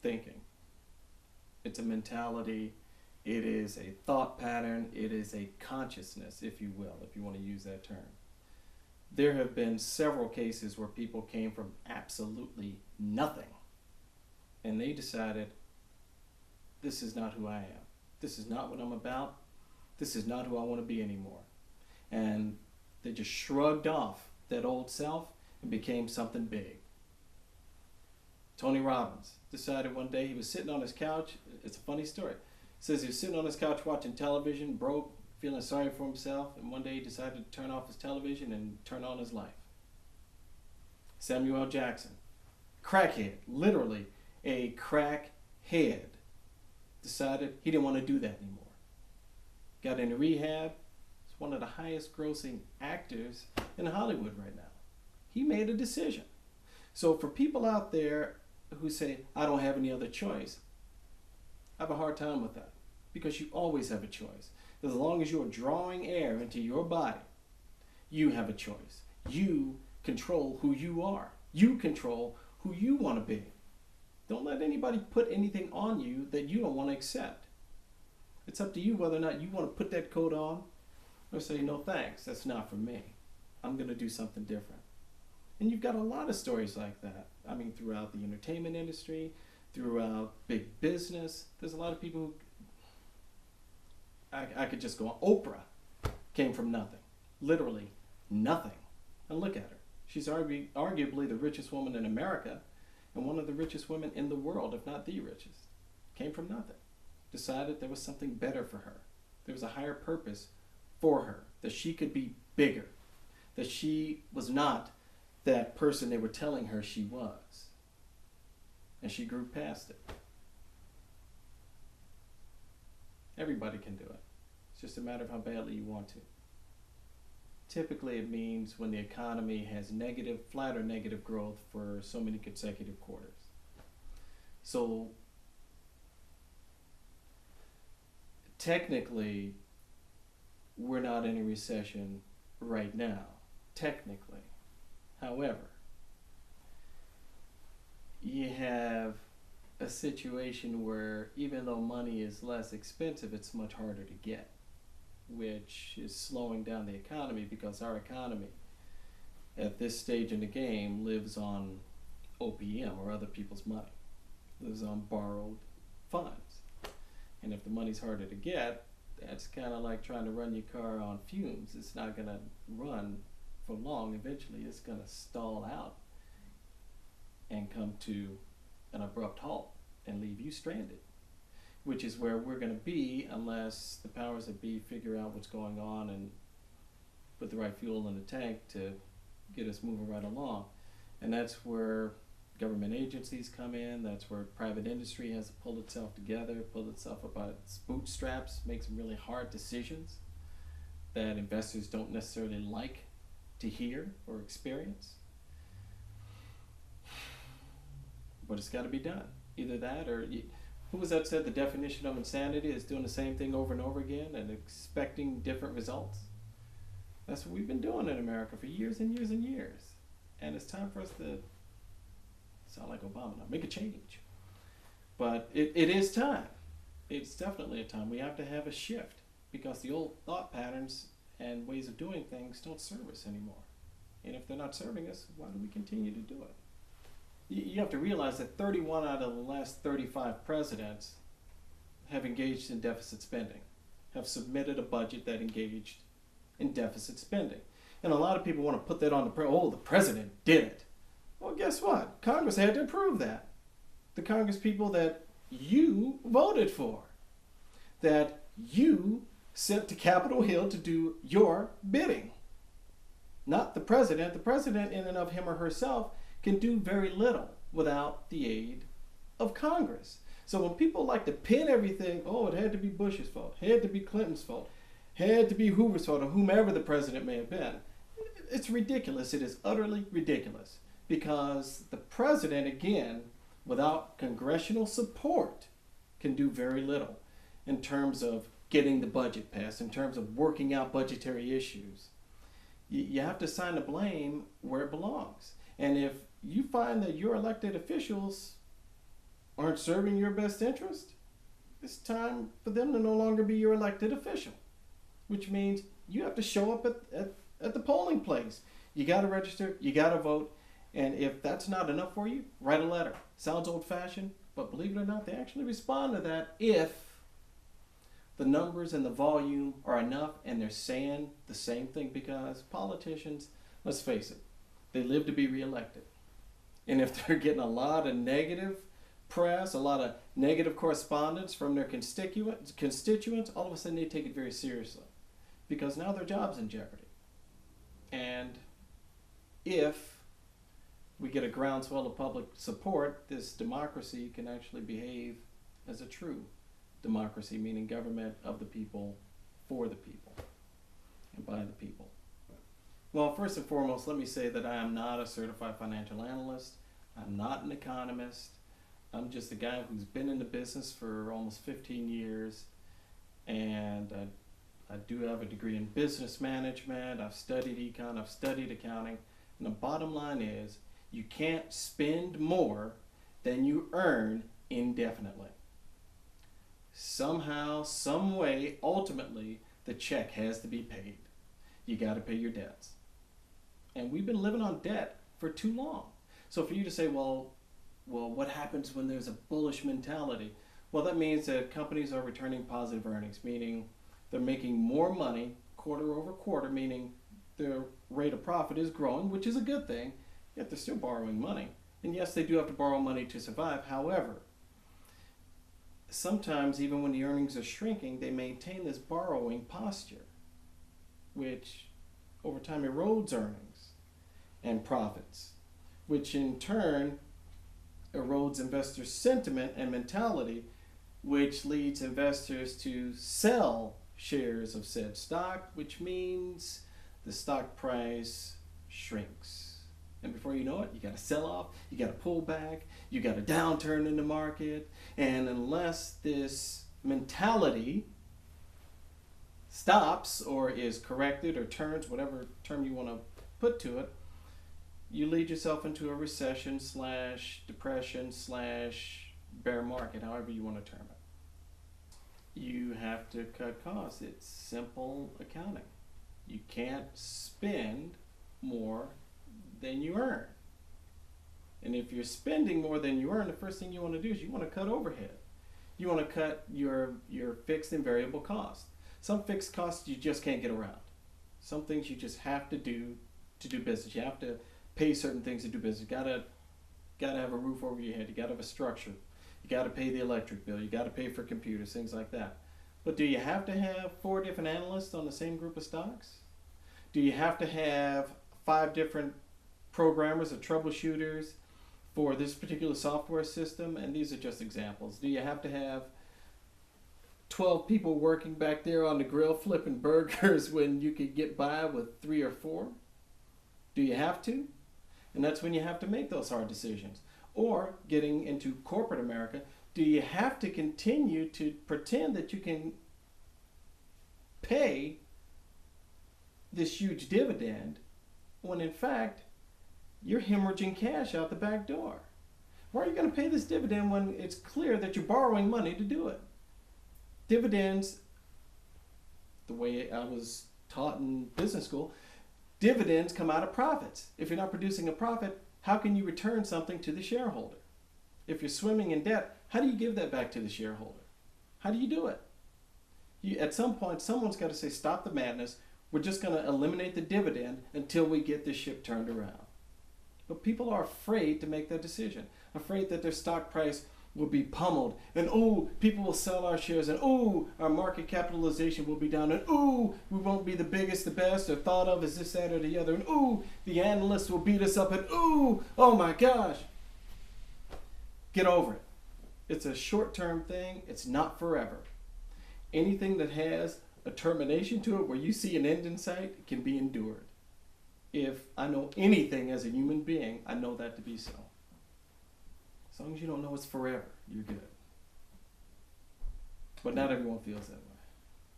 thinking. It's a mentality. It is a thought pattern. It is a consciousness, if you will, if you want to use that term. There have been several cases where people came from absolutely nothing, and they decided, this is not who I am. This is not what I'm about. This is not who I want to be anymore. And they just shrugged off that old self and became something big. Tony Robbins decided one day, he was sitting on his couch. It's a funny story. It says he was sitting on his couch watching television, broke, feeling sorry for himself, and one day he decided to turn off his television and turn on his life. Samuel L. Jackson, crackhead, literally a crackhead, decided he didn't want to do that anymore. Got into rehab. He's one of the highest grossing actors in Hollywood right now. He made a decision. So for people out there who say, I don't have any other choice, I have a hard time with that, because you always have a choice. As long as you are drawing air into your body, you have a choice. You control who you are. You control who you want to be. Don't let anybody put anything on you that you don't want to accept. It's up to you whether or not you want to put that coat on or say, no thanks, that's not for me. I'm going to do something different. And you've got a lot of stories like that. I mean, throughout the entertainment industry, throughout big business, there's a lot of people who, I could just go on. Oprah came from nothing, literally nothing. And look at her. She's arguably the richest woman in America and one of the richest women in the world, if not the richest. Came from nothing. Decided there was something better for her. There was a higher purpose for her, that she could be bigger, that she was not that person they were telling her she was. And she grew past it. Everybody can do it. It's just a matter of how badly you want to. Typically it means when the economy has negative, flat or negative growth for so many consecutive quarters. So technically, we're not in a recession right now, technically. However, you have a situation where even though money is less expensive, it's much harder to get, which is slowing down the economy, because our economy at this stage in the game lives on OPM, or other people's money, lives on borrowed funds. And if the money's harder to get, that's kind of like trying to run your car on fumes. It's not going to run for long. Eventually it's going to stall out and come to an abrupt halt and leave you stranded, which is where we're going to be unless the powers that be figure out what's going on and put the right fuel in the tank to get us moving right along. And that's where government agencies come in. That's where private industry has to pull itself together, pull itself up by its bootstraps, make some really hard decisions that investors don't necessarily like to hear or experience. But it's got to be done. Either that or, who was that said the definition of insanity is doing the same thing over and over again and expecting different results? That's what we've been doing in America for years and years and years. And it's time for us to sound like Obama now, make a change. But it is time. It's definitely a time. We have to have a shift, because the old thought patterns and ways of doing things don't serve us anymore. And if they're not serving us, why do we continue to do it? You have to realize that 31 out of the last 35 presidents have engaged in deficit spending, have submitted a budget that engaged in deficit spending. And a lot of people want to put that on the president did it. Well, guess what? Congress had to approve that. The Congress people that you voted for, that you sent to Capitol Hill to do your bidding. Not the president. The president, in and of him or herself, can do very little without the aid of Congress. So when people like to pin everything, oh, it had to be Bush's fault, it had to be Clinton's fault, it had to be Hoover's fault, or whomever the president may have been, it's ridiculous. It is utterly ridiculous. Because the president, again, without congressional support, can do very little in terms of getting the budget passed, in terms of working out budgetary issues. You have to assign the blame where it belongs. And if you find that your elected officials are aren't serving your best interest, it's time for them to no longer be your elected official, which means you have to show up at the polling place. You got to register, you got to vote, and if that's not enough for you, write a letter. Sounds old-fashioned, but believe it or not, they actually respond to that if the numbers and the volume are enough and they're saying the same thing, because politicians, let's face it, they live to be reelected. And if they're getting a lot of negative press, a lot of negative correspondence from their constituents, all of a sudden they take it very seriously, because now their job's in jeopardy. And if we get a groundswell of public support, this democracy can actually behave as a true democracy, meaning government of the people, for the people, and by the people. Well, first and foremost, let me say that I am not a certified financial analyst. I'm not an economist. I'm just a guy who's been in the business for almost 15 years, and I do have a degree in business management. I've studied econ, I've studied accounting, and the bottom line is you can't spend more than you earn indefinitely. Somehow, some way, ultimately, the check has to be paid. You got to pay your debts. And we've been living on debt for too long. So for you to say, well, what happens when there's a bullish mentality? Well, that means that companies are returning positive earnings, meaning they're making more money quarter over quarter, meaning their rate of profit is growing, which is a good thing, yet they're still borrowing money. And yes, they do have to borrow money to survive. However, sometimes even when the earnings are shrinking, they maintain this borrowing posture, which over time erodes earnings and profits, which in turn erodes investor sentiment and mentality, which leads investors to sell shares of said stock, which means the stock price shrinks. And before you know it, you got to sell off, you got to pull back, you got a downturn in the market, and unless this mentality stops or is corrected or turns, whatever term you want to put to it, you lead yourself into a recession / depression / bear market, however you want to term it. You have to cut costs. It's simple accounting. You can't spend more than you earn. And if you're spending more than you earn, the first thing you want to do is you want to cut overhead. You want to cut your fixed and variable costs. Some fixed costs you just can't get around. Some things you just have to do business. You have to pay certain things to do business. You gotta have a roof over your head. You gotta have a structure. You gotta pay the electric bill. You gotta pay for computers, things like that. But do you have to have 4 different analysts on the same group of stocks? Do you have to have 5 different programmers or troubleshooters for this particular software system? And these are just examples. Do you have to have 12 people working back there on the grill flipping burgers when you could get by with 3 or 4? Do you have to? And that's when you have to make those hard decisions. Or getting into corporate America, do you have to continue to pretend that you can pay this huge dividend when in fact you're hemorrhaging cash out the back door? Why are you going to pay this dividend when it's clear that you're borrowing money to do it? Dividends, the way I was taught in business school, dividends come out of profits. If you're not producing a profit, how can you return something to the shareholder? If you're swimming in debt, how do you give that back to the shareholder? How do you do it? At some point, someone's got to say, stop the madness. We're just going to eliminate the dividend until we get this ship turned around. But people are afraid to make that decision, afraid that their stock price will be pummeled, and people will sell our shares, and our market capitalization will be down, and we won't be the biggest, the best, or thought of as this, that, or the other, and the analysts will beat us up, and oh my gosh. Get over it. It's a short-term thing. It's not forever. Anything that has a termination to it where you see an end in sight can be endured. If I know anything as a human being, I know that to be so. As long as you don't know it's forever, you're good. But not everyone feels that way.